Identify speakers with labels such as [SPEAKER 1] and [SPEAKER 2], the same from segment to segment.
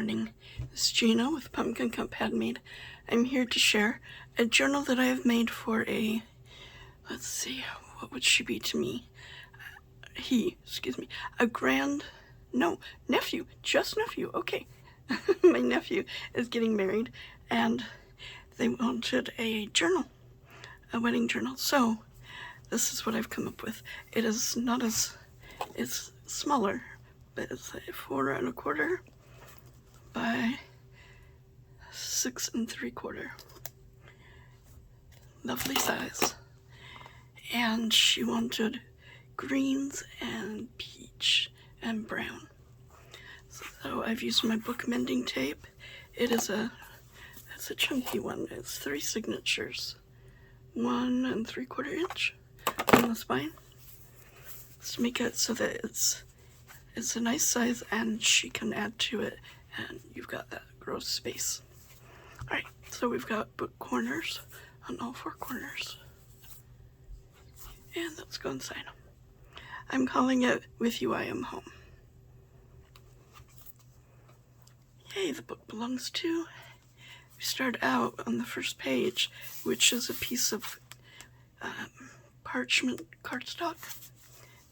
[SPEAKER 1] morning. This is Gina with Pumpkin Cup Handmade. I'm here to share a journal that I have made for a, let's see, what would she be to me? Nephew, just nephew, okay. My nephew is getting married and they wanted a journal, a wedding journal. So this is what I've come up with. It is not as, it's smaller, but it's a 4 1/4 by 6 3/4. Lovely size. And she wanted greens and peach and brown. So I've used my book mending tape. It's a chunky one. It's 3 signatures, 1 3/4 inch on the spine. Just to make it so that it's a nice size and she can add to it and you've got that gross space. Alright, so we've got book corners on all 4 corners. And let's go inside. I'm calling it With You I Am Home. Yay, the book belongs to. We start out on the first page, which is a piece of parchment cardstock.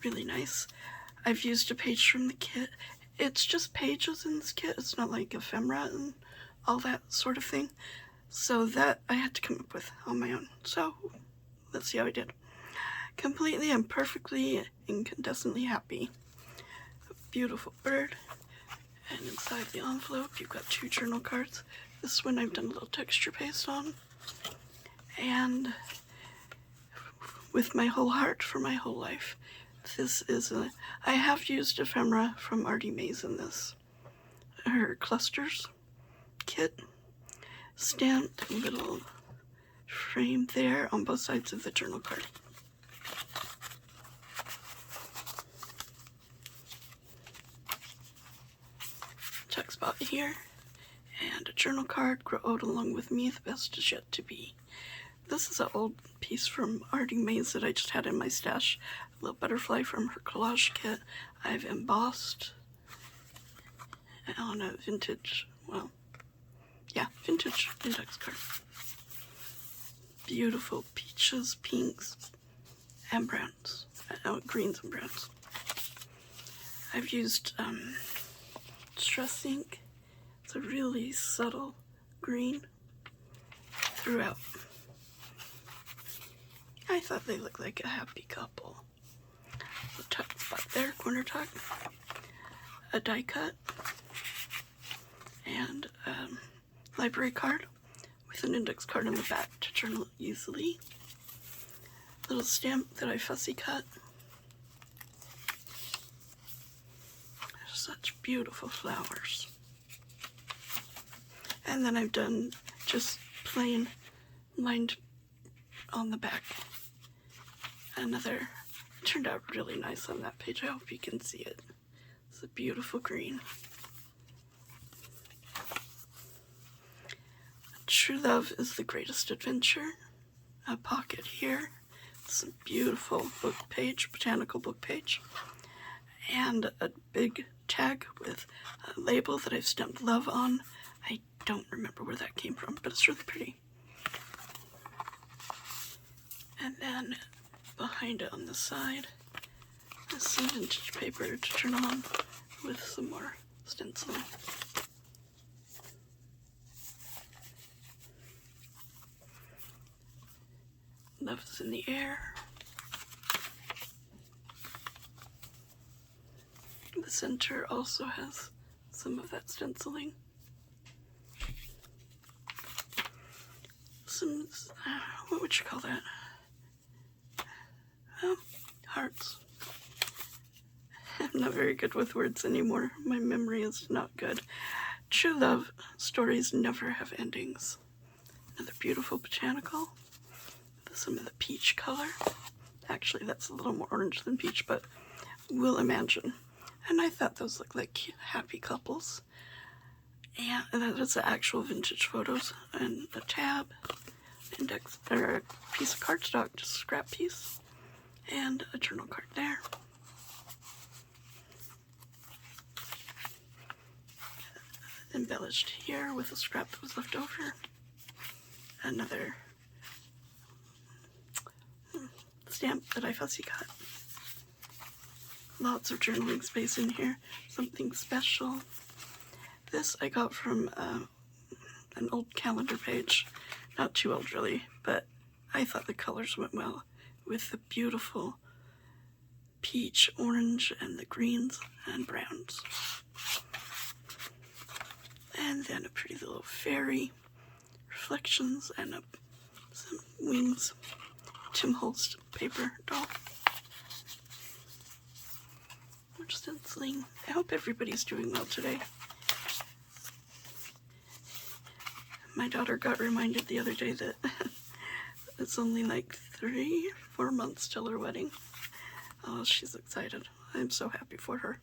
[SPEAKER 1] Really nice. I've used a page from the kit. It's just pages in this kit. It's not like ephemera and all that sort of thing. So that I had to come up with on my own. So let's see how I did. Completely and perfectly incandescently happy. A beautiful bird. And inside the envelope, you've got 2 journal cards. This one I've done a little texture paste on. And with my whole heart for my whole life. This is I have used ephemera from Artie Mays in this. Her clusters kit. Stamped little frame there on both sides of the journal card. Tuck spot here. And a journal card, Grow Old Along With Me, the best is yet to be. This is an old piece from Artie Mays that I just had in my stash. A little butterfly from her collage kit. I've embossed on a vintage index card. Beautiful peaches, pinks, and browns. Greens and browns. I've used Stress ink. It's a really subtle green throughout. I thought they looked like a happy couple. The tuck spot there, corner tuck, a die cut, and a library card with an index card in the back to journal easily. Little stamp that I fussy cut. Such beautiful flowers. And then I've done just plain lined on the back. It turned out really nice on that page. I hope you can see it. It's a beautiful green. True Love is the Greatest Adventure. A pocket here. It's a beautiful book page, botanical book page. And a big tag with a label that I've stamped love on. I don't remember where that came from, but it's really pretty. And then behind it on the side is some vintage paper to journal on with some more stenciling. Love is in the air. The center also has some of that stenciling. Some, what would you call that? Hearts. I'm not very good with words anymore. My memory is not good. True love stories never have endings. Another beautiful botanical. Some of the peach color. Actually, that's a little more orange than peach, but we'll imagine. And I thought those looked like cute, happy couples. And that is the actual vintage photos. And a tab, index, or a piece of cardstock, just a scrap piece. And a journal card there. embellished here with a scrap that was left over. Another stamp that I fussy cut. Lots of journaling space in here. Something special. This I got from an old calendar page. Not too old really, but I thought the colors went well with the beautiful peach, orange, and the greens and browns. And then a pretty little fairy, reflections, and some wings. Tim Holtz paper doll. More stenciling. I hope everybody's doing well today. My daughter got reminded the other day that it's only like 3-4 months till her wedding. Oh, she's excited. I'm so happy for her.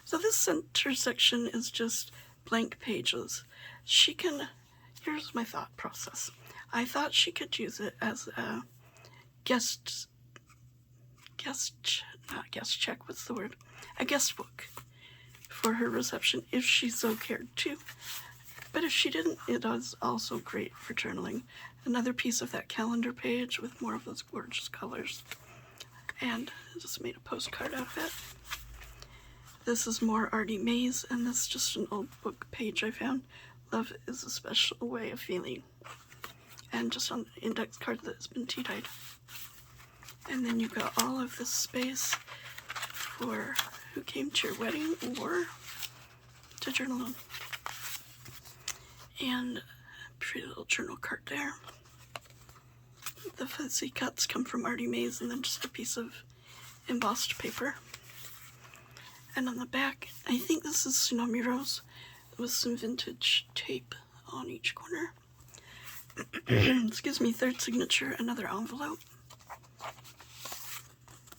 [SPEAKER 1] So this center section is just blank pages. Here's my thought process. I thought she could use it as a guest book for her reception if she so cared to. But if she didn't, it is also great for journaling. Another piece of that calendar page with more of those gorgeous colors. And I just made a postcard out of it. This is more Artie Mays, and this is just an old book page I found. Love is a special way of feeling. And just on the index card that's been tea-dyed. And then you've got all of this space for who came to your wedding or to journal on. And a pretty little journal card there. The fussy cuts come from Artie Mays, and then just a piece of embossed paper. And on the back, I think this is Tsunami Rose with some vintage tape on each corner. Excuse me, third signature, another envelope.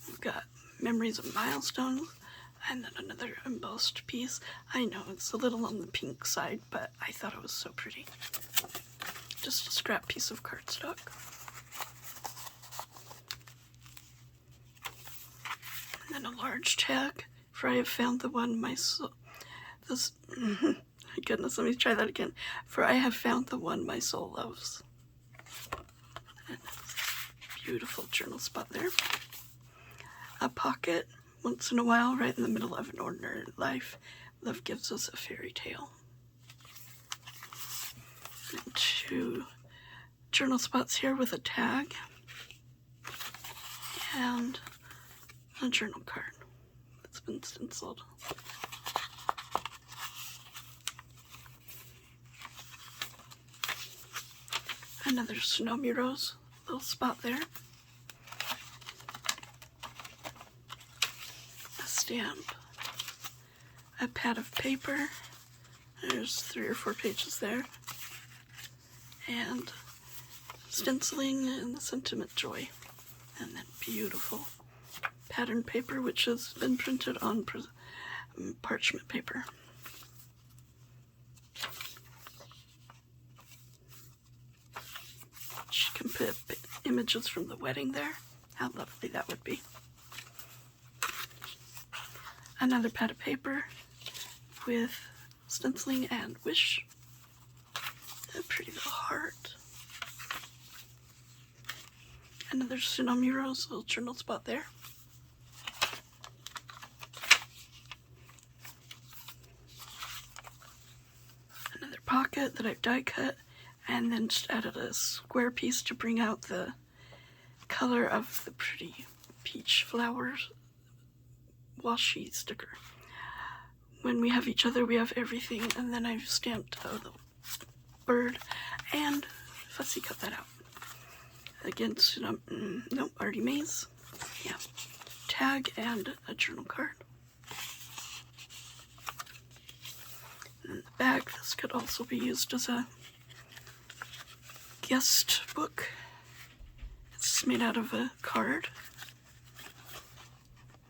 [SPEAKER 1] We've got memories of milestones, and then another embossed piece. I know it's a little on the pink side, but I thought it was so pretty. Just a scrap piece of cardstock. And then a large tag, for I have found the one my soul... Goodness, let me try that again. For I have found the one my soul loves. And beautiful journal spot there. A pocket, once in a while, right in the middle of an ordinary life. Love gives us a fairy tale. And 2 journal spots here with a tag. And a journal card that's been stenciled. Another Tsunami Rose, little spot there. A stamp. A pad of paper. There's 3 or 4 pages there. And stenciling and the Sentiment Joy. And then beautiful pattern paper, which has been printed on parchment paper. She can put images from the wedding there. How lovely that would be. Another pad of paper with stenciling and wish. A pretty little heart. Another Tsunami Rose, little journal spot there. Another pocket that I've die cut, and then just added a square piece to bring out the color of the pretty peach flowers washi sticker. When we have each other, we have everything, and then I've stamped the bird and fussy cut that out. Again, Artie Mays. Yeah. Tag and a journal card. And in the back, this could also be used as a guest book. It's made out of a card.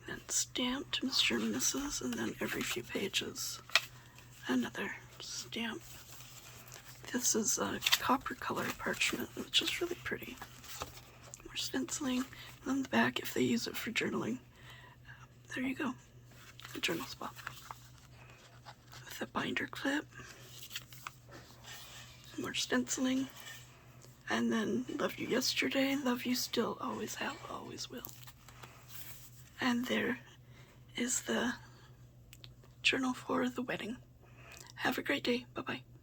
[SPEAKER 1] And stamped Mr. and Mrs. And then every few pages, another stamp. This is a copper color parchment, which is really pretty. More stenciling. And on the back, if they use it for journaling, there you go, the journal spot. With a binder clip. more stenciling. And then love you yesterday, love you still, always have, always will. And there is the journal for the wedding. Have a great day. Bye-bye.